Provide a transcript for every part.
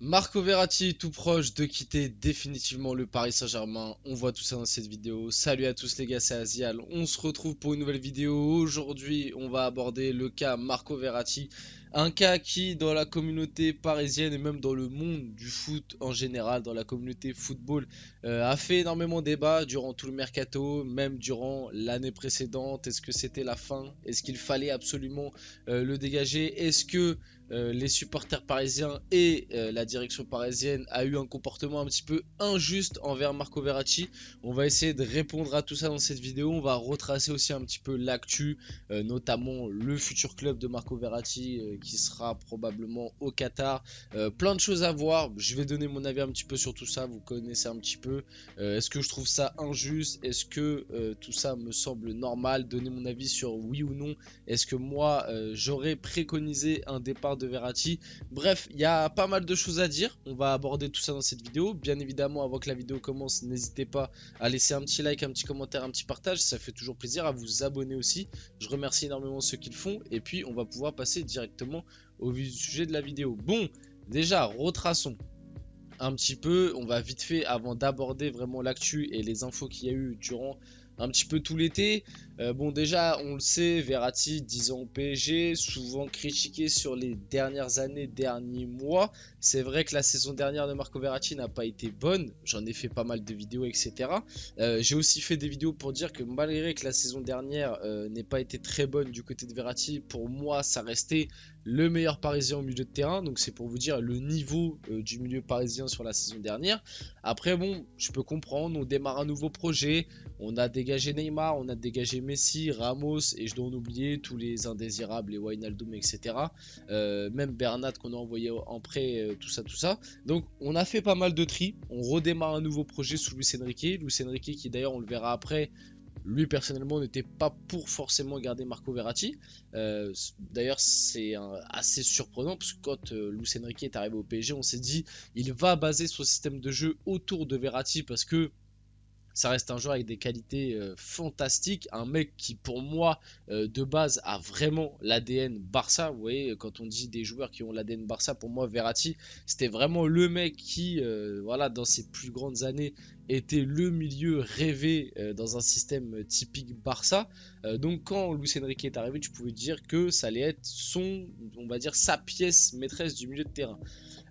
Marco Verratti tout proche de quitter définitivement le Paris Saint-Germain. On voit tout ça dans cette vidéo. Salut à tous les gars, c'est Azial. On se retrouve pour une nouvelle vidéo. Aujourd'hui, on va aborder le cas Marco Verratti. Un cas qui, dans la communauté parisienne et même dans le monde du foot en général, dans la communauté football, a fait énormément débat durant tout le mercato, même durant l'année précédente. Est-ce que c'était la fin? Est-ce qu'il fallait absolument le dégager? Est-ce que les supporters parisiens et la direction parisienne a eu un comportement un petit peu injuste envers Marco Verratti? On va essayer de répondre à tout ça dans cette vidéo. On va retracer aussi un petit peu l'actu, notamment le futur club de Marco Verratti qui sera probablement au Qatar. Plein de choses à voir. Je vais donner mon avis un petit peu sur tout ça. Vous connaissez un petit peu. Est-ce que je trouve ça injuste? Est-ce que tout ça me semble normal? Donner mon avis sur oui ou non. Est-ce que moi j'aurais préconisé un départ de Verratti? Bref, il y a pas mal de choses à dire. On va aborder tout ça dans cette vidéo. Bien évidemment, avant que la vidéo commence, n'hésitez pas à laisser un petit like, un petit commentaire, un petit partage. Ça fait toujours plaisir. À vous abonner aussi. Je remercie énormément ceux qui le font. Et puis, on va pouvoir passer directement au vif du sujet de la vidéo. Bon, déjà, retraçons un petit peu. On va vite fait, avant d'aborder vraiment l'actu et les infos qu'il y a eu durant un petit peu tout l'été. Bon, déjà, on le sait, Verratti, 10 ans au PSG, souvent critiqué sur les dernières années, derniers mois. C'est vrai que la saison dernière de Marco Verratti n'a pas été bonne. J'en ai fait pas mal de vidéos, etc. J'ai aussi fait des vidéos pour dire que malgré que la saison dernière n'ait pas été très bonne du côté de Verratti, pour moi, ça restait le meilleur parisien au milieu de terrain. Donc c'est pour vous dire le niveau du milieu parisien sur la saison dernière. Après, bon, je peux comprendre, on démarre un nouveau projet. On a dégagé Neymar, on a dégagé Messi, Ramos, et je dois en oublier tous les indésirables, les Wijnaldum, etc. Même Bernat qu'on a envoyé en prêt, tout ça, tout ça. Donc on a fait pas mal de tri. On redémarre un nouveau projet sous Luis Enrique. Luis Enrique qui d'ailleurs, on le verra après, lui personnellement n'était pas pour forcément garder Marco Verratti. D'ailleurs c'est assez surprenant parce que quand Luis Enrique est arrivé au PSG, on s'est dit il va baser son système de jeu autour de Verratti parce que ça reste un joueur avec des qualités fantastiques, un mec qui pour moi de base a vraiment l'ADN Barça. Vous voyez, quand on dit des joueurs qui ont l'ADN Barça, pour moi Verratti c'était vraiment le mec qui, voilà, dans ses plus grandes années était le milieu rêvé dans un système typique Barça. Donc quand Luis Enrique est arrivé, tu pouvais dire que ça allait être son, on va dire sa pièce maîtresse du milieu de terrain.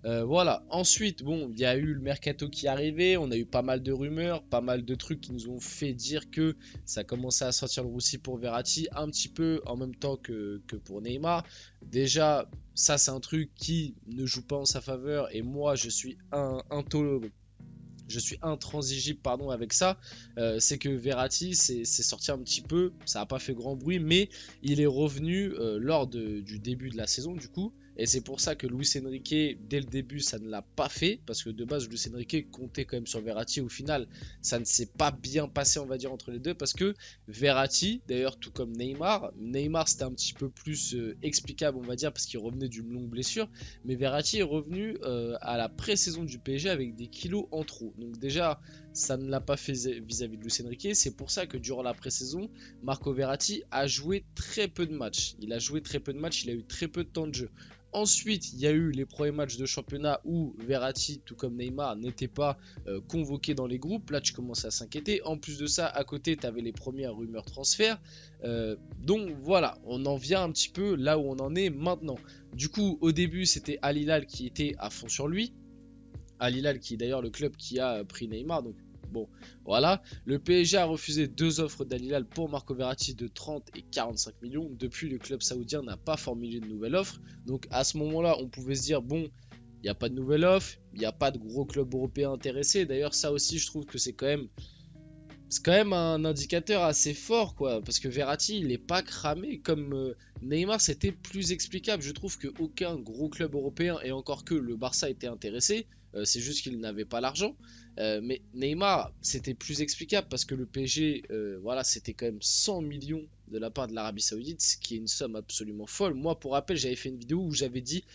Voilà. Ensuite, bon, il y a eu le mercato qui est arrivé. On a eu pas mal de rumeurs, pas mal de trucs qui nous ont fait dire que ça commençait à sortir le roussi pour Verratti, un petit peu en même temps que pour Neymar. Déjà, ça c'est un truc qui ne joue pas en sa faveur et moi je suis intransigible pardon avec ça. C'est que Verratti c'est sorti un petit peu, ça n'a pas fait grand bruit, mais il est revenu lors du début de la saison du coup. Et c'est pour ça que Luis Enrique, dès le début, ça ne l'a pas fait. Parce que de base, Luis Enrique comptait quand même sur Verratti. Au final, ça ne s'est pas bien passé, on va dire, entre les deux. Parce que Verratti, d'ailleurs, tout comme Neymar c'était un petit peu plus explicable, on va dire, parce qu'il revenait d'une longue blessure. Mais Verratti est revenu à la pré-saison du PSG avec des kilos en trop. Donc déjà, ça ne l'a pas fait vis-à-vis de Luis Enrique. C'est pour ça que durant la pré-saison, Marco Verratti a joué très peu de matchs. Il a joué très peu de matchs, il a eu très peu de temps de jeu. Ensuite, il y a eu les premiers matchs de championnat où Verratti, tout comme Neymar, n'était pas convoqué dans les groupes. Là, tu commençais à s'inquiéter. En plus de ça, à côté, tu avais les premières rumeurs transferts. Donc voilà, on en vient un petit peu là où on en est maintenant. Du coup, au début, c'était Al Hilal qui était à fond sur lui. Al Hilal qui est d'ailleurs le club qui a pris Neymar. Donc bon, voilà. Le PSG a refusé deux offres d'Al Hilal pour Marco Verratti de 30 et 45 millions. Depuis, le club saoudien n'a pas formulé de nouvelle offre. Donc à ce moment-là, on pouvait se dire, bon, il n'y a pas de nouvelle offre, il n'y a pas de gros club européen intéressé. D'ailleurs, ça aussi, je trouve que c'est quand même un indicateur assez fort, quoi, parce que Verratti il est pas cramé comme Neymar. C'était plus explicable. Je trouve qu'aucun gros club européen, et encore que le Barça était intéressé, c'est juste qu'il n'avait pas l'argent. Mais Neymar c'était plus explicable parce que le PSG, voilà, c'était quand même 100 millions de la part de l'Arabie Saoudite, ce qui est une somme absolument folle. Moi, pour rappel, j'avais fait une vidéo où j'avais dit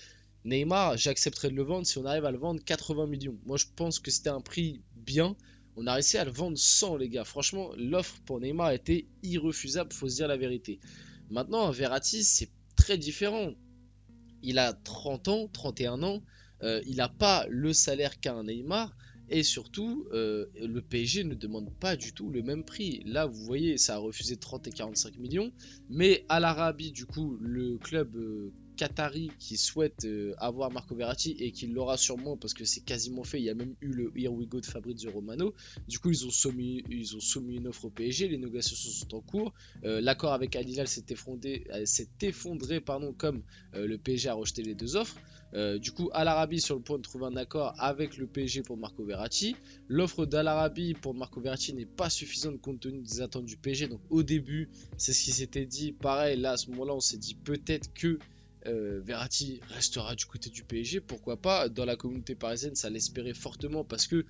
Neymar, j'accepterais de le vendre si on arrive à le vendre 80 millions. Moi, je pense que c'était un prix bien. On a réussi à le vendre 100, les gars. Franchement, l'offre pour Neymar était irrefusable, faut se dire la vérité. Maintenant, Verratti, c'est très différent. Il a 30 ans, 31 ans. il n'a pas le salaire qu'a un Neymar. Et surtout, le PSG ne demande pas du tout le même prix. Là, vous voyez, ça a refusé 30 et 45 millions. Mais à l'Arabie, du coup, le club qatari qui souhaite avoir Marco Verratti et qui l'aura sûrement parce que c'est quasiment fait. Il y a même eu le Here We Go de Fabrizio Romano. Du coup, ils ont soumis une offre au PSG. Les négociations sont en cours. L'accord avec Al Hilal s'est effondré comme le PSG a rejeté les deux offres. Du coup, Al Arabi sur le point de trouver un accord avec le PSG pour Marco Verratti. L'offre d'Al Arabi pour Marco Verratti n'est pas suffisante compte tenu des attentes du PSG. Donc au début, c'est ce qui s'était dit. Pareil, là à ce moment-là, on s'est dit peut-être que Verratti restera du côté du PSG. Pourquoi pas? Dans la communauté parisienne, ça l'espérait fortement parce que,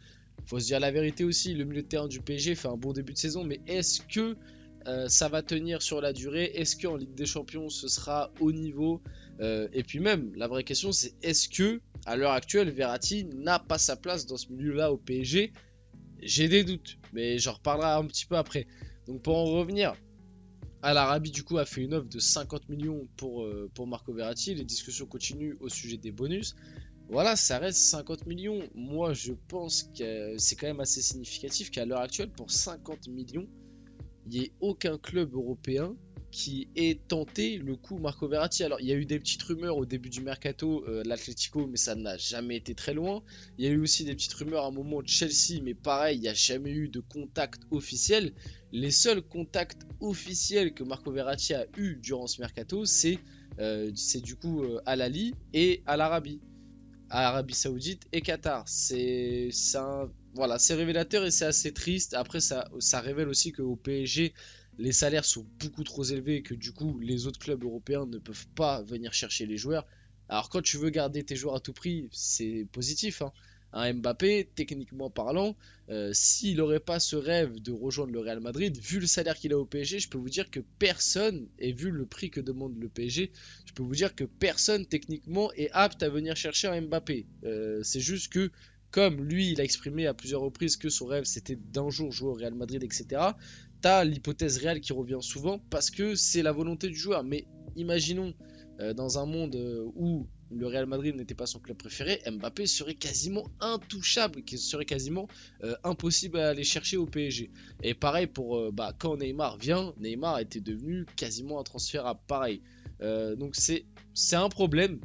faut se dire la vérité aussi, le milieu de terrain du PSG fait un bon début de saison. Mais est-ce que ça va tenir sur la durée? Est-ce qu'en Ligue des Champions, ce sera au niveau? Et puis même, la vraie question, c'est est-ce que, à l'heure actuelle, Verratti n'a pas sa place dans ce milieu-là au PSG? J'ai des doutes, mais j'en reparlerai un petit peu après. Donc pour en revenir, Al Arabi du coup a fait une offre de 50 millions pour Marco Verratti. Les discussions continuent au sujet des bonus. Voilà, ça reste 50 millions. Moi, je pense que c'est quand même assez significatif qu'à l'heure actuelle, pour 50 millions, il n'y ait aucun club européen qui ait tenté le coup Marco Verratti. Alors il y a eu des petites rumeurs au début du mercato, l'Atlético, mais ça n'a jamais été très loin. Il y a eu aussi des petites rumeurs à un moment de Chelsea, mais pareil, il n'y a jamais eu de contact officiel. Les seuls contacts officiels que Marco Verratti a eu durant ce mercato, c'est du coup Al Ahly et Al Arabi. Arabie Saoudite et Qatar. Voilà, c'est révélateur et c'est assez triste. Après, ça révèle aussi qu'au PSG, les salaires sont beaucoup trop élevés et que du coup, les autres clubs européens ne peuvent pas venir chercher les joueurs. Alors, quand tu veux garder tes joueurs à tout prix, c'est positif, hein. Un Mbappé, techniquement parlant, s'il n'aurait pas ce rêve de rejoindre le Real Madrid, vu le salaire qu'il a au PSG, je peux vous dire que personne, et vu le prix que demande le PSG, je peux vous dire que personne techniquement est apte à venir chercher un Mbappé. C'est juste que, comme lui, il a exprimé à plusieurs reprises que son rêve c'était d'un jour jouer au Real Madrid, etc. T'as l'hypothèse réelle qui revient souvent parce que c'est la volonté du joueur. Mais imaginons dans un monde où le Real Madrid n'était pas son club préféré, Mbappé serait quasiment intouchable, qui serait quasiment impossible à aller chercher au PSG. Et pareil pour quand Neymar vient, Neymar était devenu quasiment intransférable. Pareil. Donc c'est un problème.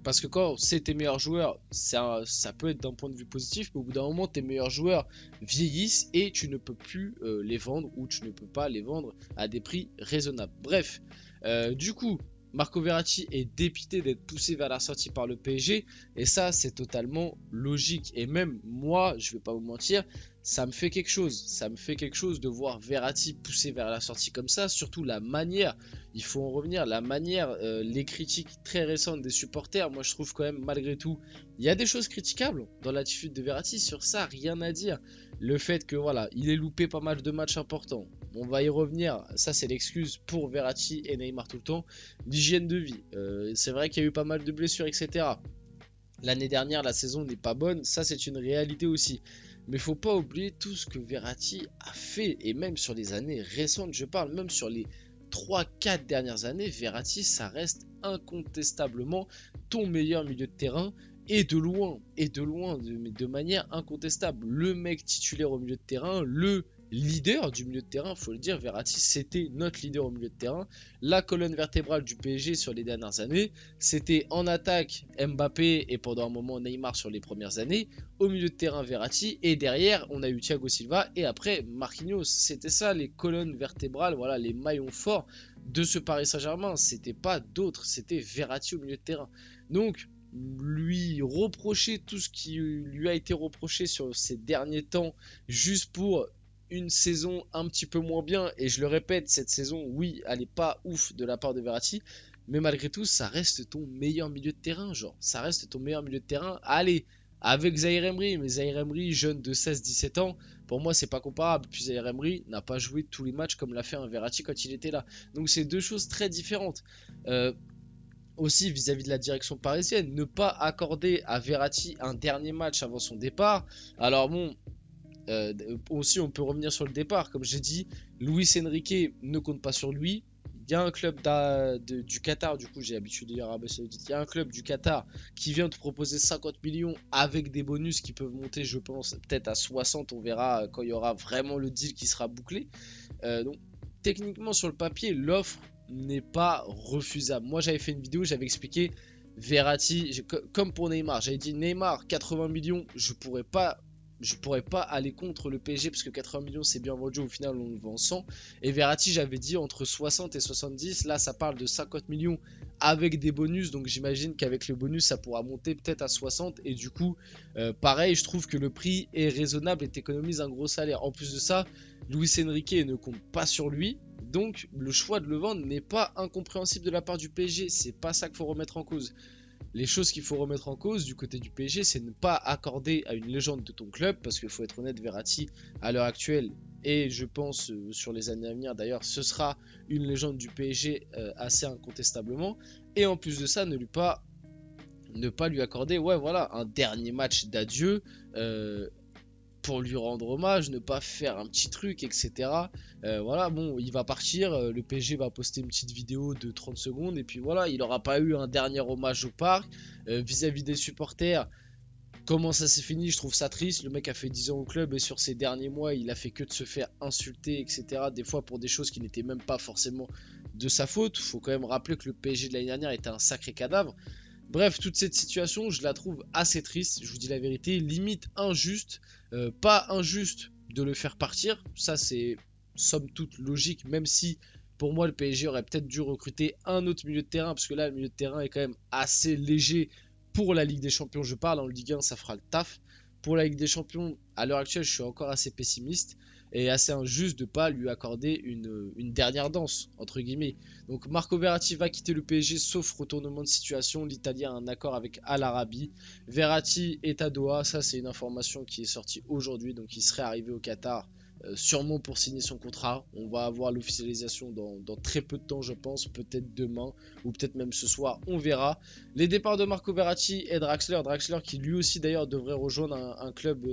Parce que quand c'est tes meilleurs joueurs, ça peut être d'un point de vue positif, mais au bout d'un moment, tes meilleurs joueurs vieillissent et tu ne peux plus les vendre ou tu ne peux pas les vendre à des prix raisonnables. Bref, du coup, Marco Verratti est dépité d'être poussé vers la sortie par le PSG et ça, c'est totalement logique. Et même moi, je vais pas vous mentir, ça me fait quelque chose. Ça me fait quelque chose de voir Verratti poussé vers la sortie comme ça, surtout la manière. Il faut en revenir, la manière, les critiques très récentes des supporters, moi je trouve quand même malgré tout, il y a des choses critiquables dans l'attitude de Verratti, sur ça rien à dire. Le fait que voilà, il ait loupé pas mal de matchs importants, on va y revenir, ça c'est l'excuse pour Verratti et Neymar tout le temps. L'hygiène de vie, c'est vrai qu'il y a eu pas mal de blessures, etc. L'année dernière, la saison n'est pas bonne, ça c'est une réalité aussi. Mais faut pas oublier tout ce que Verratti a fait, et même sur les années récentes, je parle même sur les 3-4 dernières années, Verratti, ça reste incontestablement ton meilleur milieu de terrain, et de loin, de manière incontestable. Le mec titulaire au milieu de terrain, le leader du milieu de terrain, faut le dire, Verratti c'était notre leader au milieu de terrain, la colonne vertébrale du PSG sur les dernières années, c'était en attaque Mbappé et pendant un moment Neymar sur les premières années, au milieu de terrain Verratti et derrière on a eu Thiago Silva et après Marquinhos. C'était ça les colonnes vertébrales, voilà les maillons forts de ce Paris Saint-Germain, c'était pas d'autres, c'était Verratti au milieu de terrain. Donc lui reprocher tout ce qui lui a été reproché sur ces derniers temps juste pour une saison un petit peu moins bien, et je le répète, cette saison, oui, elle est pas ouf de la part de Verratti, mais malgré tout, ça reste ton meilleur milieu de terrain, genre, ça reste ton meilleur milieu de terrain. Allez, avec Zaïre Emery, mais Zaïre Emery, jeune de 16-17 ans, pour moi, c'est pas comparable. Puis Zaïre Emery n'a pas joué tous les matchs comme l'a fait un Verratti quand il était là. Donc, c'est deux choses très différentes. Aussi vis-à-vis de la direction parisienne, ne pas accorder à Verratti un dernier match avant son départ. Alors bon, aussi on peut revenir sur le départ, comme j'ai dit, Luis Enrique ne compte pas sur lui. y a un club du Qatar, du coup j'ai l'habitude de dire Arabie Saoudite, il y a un club du Qatar qui vient te proposer 50 millions avec des bonus qui peuvent monter, je pense, peut-être à 60, on verra quand il y aura vraiment le deal qui sera bouclé. Donc techniquement sur le papier, l'offre n'est pas refusable. Moi j'avais fait une vidéo, j'avais expliqué Verratti, comme pour Neymar, j'avais dit Neymar 80 millions, je pourrais pas aller contre le PSG parce que 80 millions c'est bien vendu, au final on le vend 100. Et Verratti j'avais dit entre 60 et 70, là ça parle de 50 millions avec des bonus, donc j'imagine qu'avec le bonus ça pourra monter peut-être à 60. Et du coup pareil, je trouve que le prix est raisonnable et t'économises un gros salaire. En plus de ça, Luis Enrique ne compte pas sur lui, donc le choix de le vendre n'est pas incompréhensible de la part du PSG. C'est pas ça qu'il faut remettre en cause. Les choses qu'il faut remettre en cause du côté du PSG, c'est ne pas accorder à une légende de ton club, parce qu'il faut être honnête, Verratti à l'heure actuelle, et je pense sur les années à venir d'ailleurs, ce sera une légende du PSG assez incontestablement. Et en plus de ça, ne pas lui accorder, ouais voilà, un dernier match d'adieu pour lui rendre hommage, ne pas faire un petit truc, etc. Voilà, bon, il va partir, le PSG va poster une petite vidéo de 30 secondes, et puis voilà, il n'aura pas eu un dernier hommage au parc. Vis-à-vis des supporters, comment ça s'est fini, je trouve ça triste. Le mec a fait 10 ans au club, et sur ces derniers mois, il a fait que de se faire insulter, etc. Des fois pour des choses qui n'étaient même pas forcément de sa faute. Faut quand même rappeler que le PSG de l'année dernière était un sacré cadavre. Bref, toute cette situation, je la trouve assez triste, je vous dis la vérité, limite injuste. Pas injuste de le faire partir, ça c'est somme toute logique, même si pour moi le PSG aurait peut-être dû recruter un autre milieu de terrain, parce que là le milieu de terrain est quand même assez léger pour la Ligue des Champions, je parle, en Ligue 1 ça fera le taf. Pour la Ligue des Champions, à l'heure actuelle, je suis encore assez pessimiste et assez injuste de ne pas lui accorder une dernière danse, entre guillemets. Donc Marco Verratti va quitter le PSG sauf retournement de situation. L'Italien a un accord avec Al Arabi. Verratti est à Doha, ça c'est une information qui est sortie aujourd'hui, donc il serait arrivé au Qatar sûrement pour signer son contrat. On va avoir l'officialisation dans très peu de temps, je pense, peut-être demain ou peut-être même ce soir, on verra. Les départs de Marco Verratti et Draxler qui lui aussi d'ailleurs devrait rejoindre un club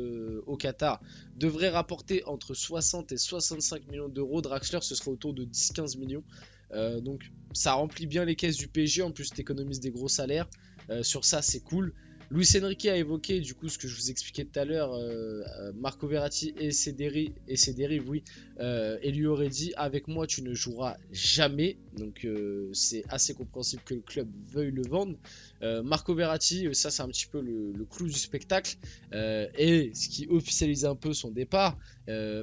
au Qatar, devrait rapporter entre 60 et 65 millions d'euros. Draxler ce serait autour de 10-15 millions. Donc ça remplit bien les caisses du PSG, en plus t'économises des gros salaires, sur ça c'est cool. Luis Enrique a évoqué du coup ce que je vous expliquais tout à l'heure, Marco Verratti et ses dérives, oui, et lui aurait dit avec moi tu ne joueras jamais, donc c'est assez compréhensible que le club veuille le vendre. Marco Verratti, ça c'est un petit peu le clou du spectacle, et ce qui officialise un peu son départ.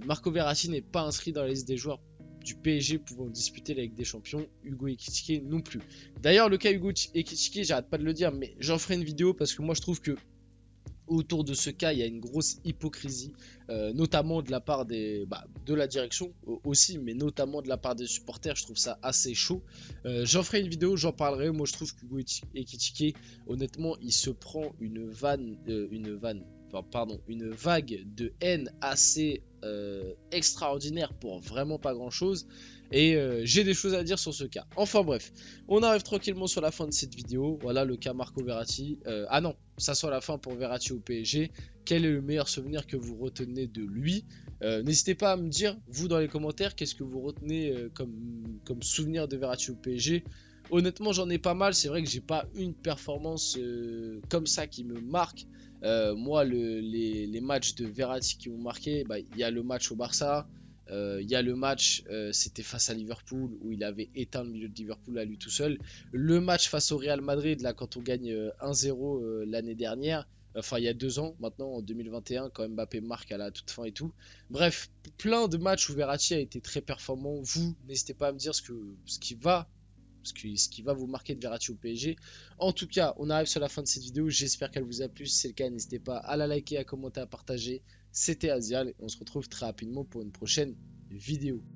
Marco Verratti n'est pas inscrit dans la liste des joueurs du PSG pouvant disputer la Ligue des Champions, Hugo Ekitike non plus. D'ailleurs, le cas Hugo Ekitike, j'arrête pas de le dire, mais j'en ferai une vidéo parce que moi je trouve que autour de ce cas, il y a une grosse hypocrisie, notamment de la part de la direction aussi, mais notamment de la part des supporters. Je trouve ça assez chaud. J'en ferai une vidéo, j'en parlerai. Moi, je trouve que Hugo Ekitike, honnêtement, il se prend une vague de haine assez extraordinaire pour vraiment pas grand chose. Et j'ai des choses à dire sur ce cas. Enfin bref, on arrive tranquillement sur la fin de cette vidéo. Voilà le cas Marco Verratti. Ah non, ça soit la fin pour Verratti au PSG. Quel est le meilleur souvenir que vous retenez de lui? N'hésitez pas à me dire, vous dans les commentaires, qu'est-ce que vous retenez comme souvenir de Verratti au PSG. Honnêtement, j'en ai pas mal. C'est vrai que j'ai pas une performance comme ça qui me marque. Moi, les matchs de Verratti qui m'ont marqué, il y a le match au Barça. Il y a le match, c'était face à Liverpool, où il avait éteint le milieu de Liverpool à lui tout seul. Le match face au Real Madrid, là, quand on gagne 1-0 l'année dernière. Enfin, il y a 2 ans, maintenant, en 2021, quand Mbappé marque à la toute fin et tout. Bref, plein de matchs où Verratti a été très performant. Vous, n'hésitez pas à me dire ce qui va vous marquer de Verratti au PSG. En tout cas, on arrive sur la fin de cette vidéo. J'espère qu'elle vous a plu. Si c'est le cas, n'hésitez pas à la liker, à commenter, à partager. C'était Azial et on se retrouve très rapidement pour une prochaine vidéo.